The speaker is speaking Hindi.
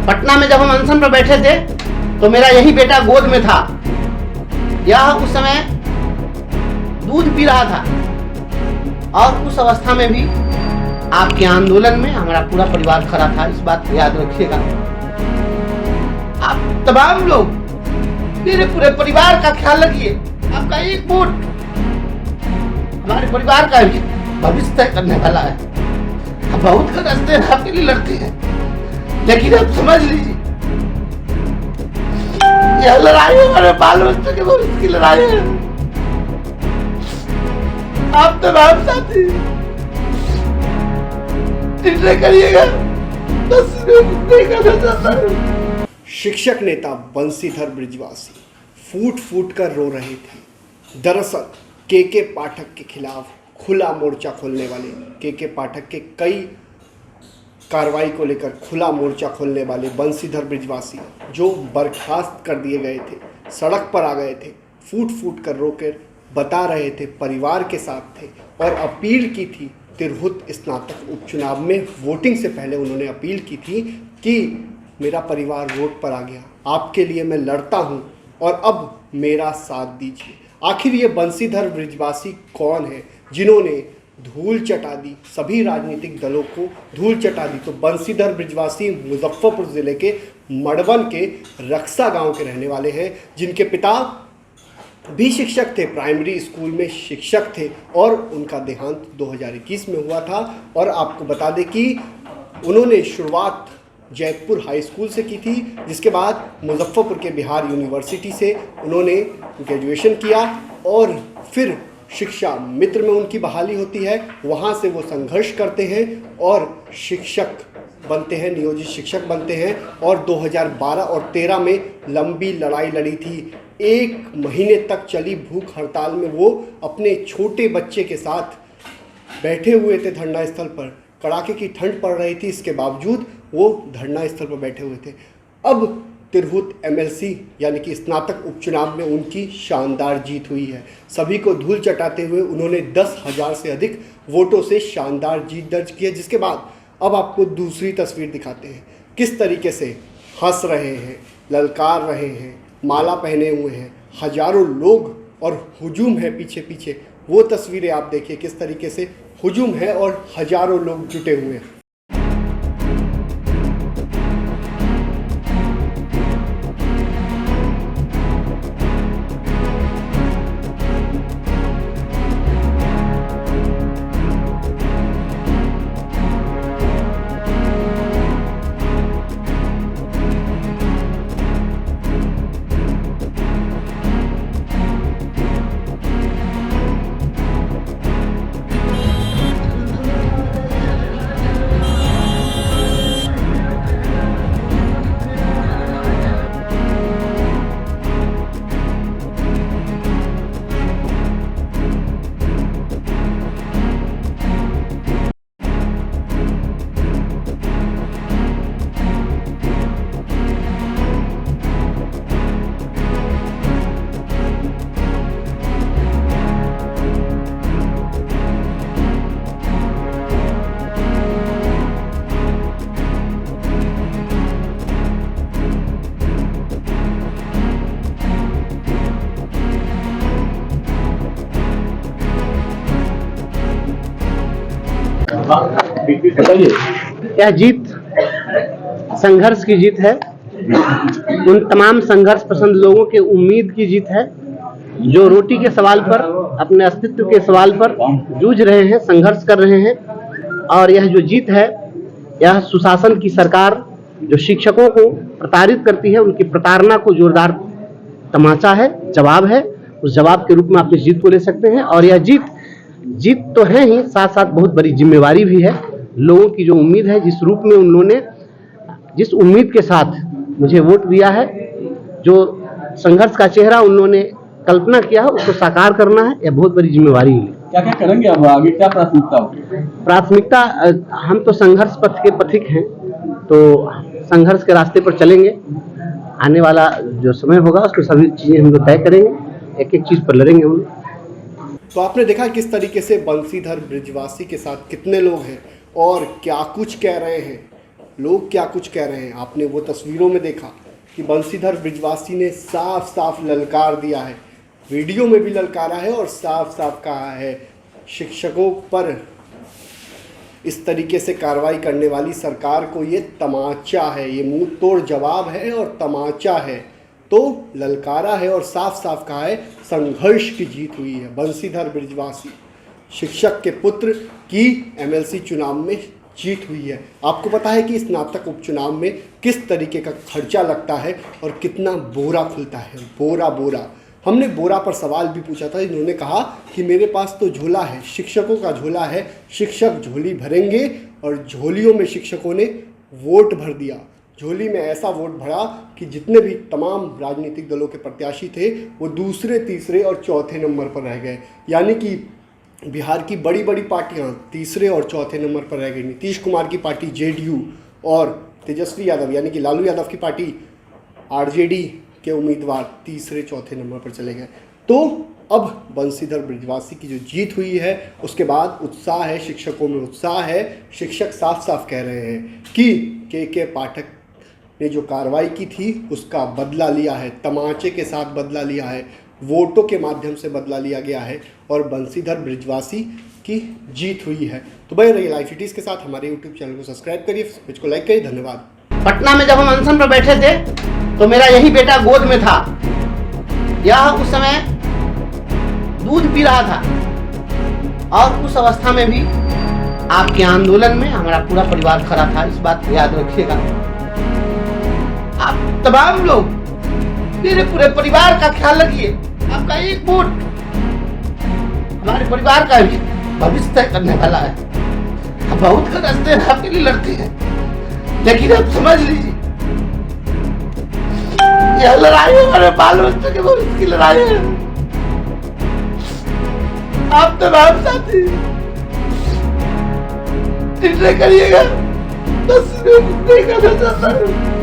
पटना में जब हम अनशन पर बैठे थे तो मेरा यही बेटा गोद में था। यह उस समय दूध पी रहा था और उस अवस्था में भी आपके आंदोलन में हमारा पूरा परिवार खड़ा था। इस बात को याद रखिएगा। आप तमाम लोग मेरे पूरे परिवार का ख्याल रखिए। आपका एक वोट हमारे परिवार का भी भविष्य तय करने वाला है। हम बहुत रास्ते आपके लिए लड़ते हैं, लेकिन आप समझ लीजिए यह लड़ाई हमारे बाल बच्चों के भविष्य की लड़ाई है। आप तमाम साथी करिएगा, बस नहीं करना चाहता हूं। शिक्षक नेता बंसीधर बृजवासी फूट फूट कर रो रहे थे। दरअसल के पाठक के खिलाफ खुला मोर्चा खोलने वाले के पाठक के कई कार्रवाई को लेकर खुला मोर्चा खोलने वाले बंसीधर बृजवासी जो बर्खास्त कर दिए गए थे, सड़क पर आ गए थे, फूट फूट कर रोकर बता रहे थे परिवार के साथ थे और अपील की थी। तिरहुत स्नातक उपचुनाव में वोटिंग से पहले उन्होंने अपील की थी कि मेरा परिवार वोट पर आ गया, आपके लिए मैं लड़ता हूं और अब मेरा साथ दीजिए। आखिर ये बंसीधर बृजवासी कौन है जिन्होंने धूल चटा दी, सभी राजनीतिक दलों को धूल चटा दी? तो बंसीधर बृजवासी मुजफ्फरपुर ज़िले के मड़वन के रक्सा गांव के रहने वाले हैं, जिनके पिता भी शिक्षक थे, प्राइमरी स्कूल में शिक्षक थे और उनका देहांत 2021 में हुआ था। और आपको बता दें कि उन्होंने शुरुआत जयपुर हाई स्कूल से की थी, जिसके बाद मुजफ्फरपुर के बिहार यूनिवर्सिटी से उन्होंने ग्रेजुएशन किया और फिर शिक्षा मित्र में उनकी बहाली होती है। वहाँ से वो संघर्ष करते हैं और शिक्षक बनते हैं, नियोजित शिक्षक बनते हैं और 2012 और 13 में लंबी लड़ाई लड़ी थी। 1 महीने तक चली भूख हड़ताल में वो अपने छोटे बच्चे के साथ बैठे हुए थे धरना स्थल पर। कड़ाके की ठंड पड़ रही थी, इसके बावजूद वो धरना स्थल पर बैठे हुए थे। अब तिरहुत एमएलसी यानी कि स्नातक उपचुनाव में उनकी शानदार जीत हुई है। सभी को धूल चटाते हुए उन्होंने 10,000 से अधिक वोटों से शानदार जीत दर्ज की है। जिसके बाद अब आपको दूसरी तस्वीर दिखाते हैं, किस तरीके से हंस रहे हैं, ललकार रहे हैं, माला पहने हुए हैं, हजारों लोग और हुजूम है पीछे पीछे। वो तस्वीरें आप देखिए किस तरीके से हुजूम है और हजारों लोग जुटे हुए हैं। यह जीत संघर्ष की जीत है। उन तमाम संघर्ष पसंद लोगों के उम्मीद की जीत है जो रोटी के सवाल पर, अपने अस्तित्व के सवाल पर जूझ रहे हैं, संघर्ष कर रहे हैं। और यह जो जीत है, यह सुशासन की सरकार जो शिक्षकों को प्रताड़ित करती है, उनकी प्रताड़ना को जोरदार तमाचा है, जवाब है। उस जवाब के रूप में आप इस जीत को ले सकते हैं। और यह जीत तो है ही, साथ साथ बहुत बड़ी जिम्मेवारी भी है। लोगों की जो उम्मीद है, जिस रूप में उन्होंने जिस उम्मीद के साथ मुझे वोट दिया है, जो संघर्ष का चेहरा उन्होंने कल्पना किया है, उसको साकार करना है। यह बहुत बड़ी जिम्मेवारी है। क्या क्या करेंगे अब आगे, क्या प्राथमिकता होगी? प्राथमिकता, हम तो संघर्ष पथ के पथिक हैं, तो संघर्ष के रास्ते पर चलेंगे। आने वाला जो समय होगा उसमें सभी चीजें हम लोग तय करेंगे, एक एक चीज पर लड़ेंगे हम। तो आपने देखा किस तरीके से बंसीधर बृजवासी के साथ कितने लोग हैं और क्या कुछ कह रहे हैं। लोग क्या कुछ कह रहे हैं। आपने वो तस्वीरों में देखा कि बंशीधर ब्रिजवासी ने साफ साफ ललकार दिया है, वीडियो में भी ललकारा है और साफ साफ कहा है शिक्षकों पर इस तरीके से कार्रवाई करने वाली सरकार को ये तमाचा है, ये मुंह तोड़ जवाब है और तमाचा है। तो ललकारा है और साफ साफ कहा है संघर्ष की जीत हुई है। बंशीधर ब्रिजवासी शिक्षक के पुत्र की एमएलसी चुनाव में जीत हुई है। आपको पता है कि स्नातक उपचुनाव में किस तरीके का खर्चा लगता है और कितना बोरा खुलता है, बोरा बोरा। हमने बोरा पर सवाल भी पूछा था, इन्होंने कहा कि मेरे पास तो झोला है, शिक्षकों का झोला है, शिक्षक झोली भरेंगे। और झोलियों में शिक्षकों ने वोट भर दिया, झोली में ऐसा वोट भरा कि जितने भी तमाम राजनीतिक दलों के प्रत्याशी थे वो दूसरे, तीसरे और चौथे नंबर पर रह गए। यानी कि बिहार की बड़ी बड़ी पार्टियां तीसरे और चौथे नंबर पर रह गई। नीतीश कुमार की पार्टी जेडीयू और तेजस्वी यादव यानी कि लालू यादव की पार्टी आरजेडी के उम्मीदवार तीसरे चौथे नंबर पर चले गए। तो अब बंशीधर ब्रिजवासी की जो जीत हुई है उसके बाद उत्साह है, शिक्षकों में उत्साह है। शिक्षक साफ साफ कह रहे हैं कि के पाठक ने जो कार्रवाई की थी उसका बदला लिया है, तमाचे के साथ बदला लिया है, वोटों के माध्यम से बदला लिया गया है और बंशीधर ब्रिजवासी की जीत हुई है। तो बने रहिए लाइव सिटीज़ के साथ, हमारे यूट्यूब चैनल को सब्सक्राइब करिए, पेज को लाइक करिए। धन्यवाद। पटना में जब हम अनशन पर बैठे थे तो मेरा यही बेटा गोद में था। यह उस समय दूध पी रहा था और उस अवस्था में भी आपके आंदोलन में हमारा पूरा परिवार खड़ा था। इस बात को याद रखिएगा। आप तमाम लोग मेरे पूरे परिवार का ख्याल रखिए। आपका एक वोट हमारे परिवार का भी भविष्य तय करने वाला है। हम बहुत रास्ते आपके लिए लड़ते हैं, लेकिन आप समझ लीजिए यह लड़ाई हमारे बाल बच्चों के भविष्य की लड़ाई है। आप तमाम साथी निर्णय करिएगा। बस मैं नहीं करना चाहता हूँ।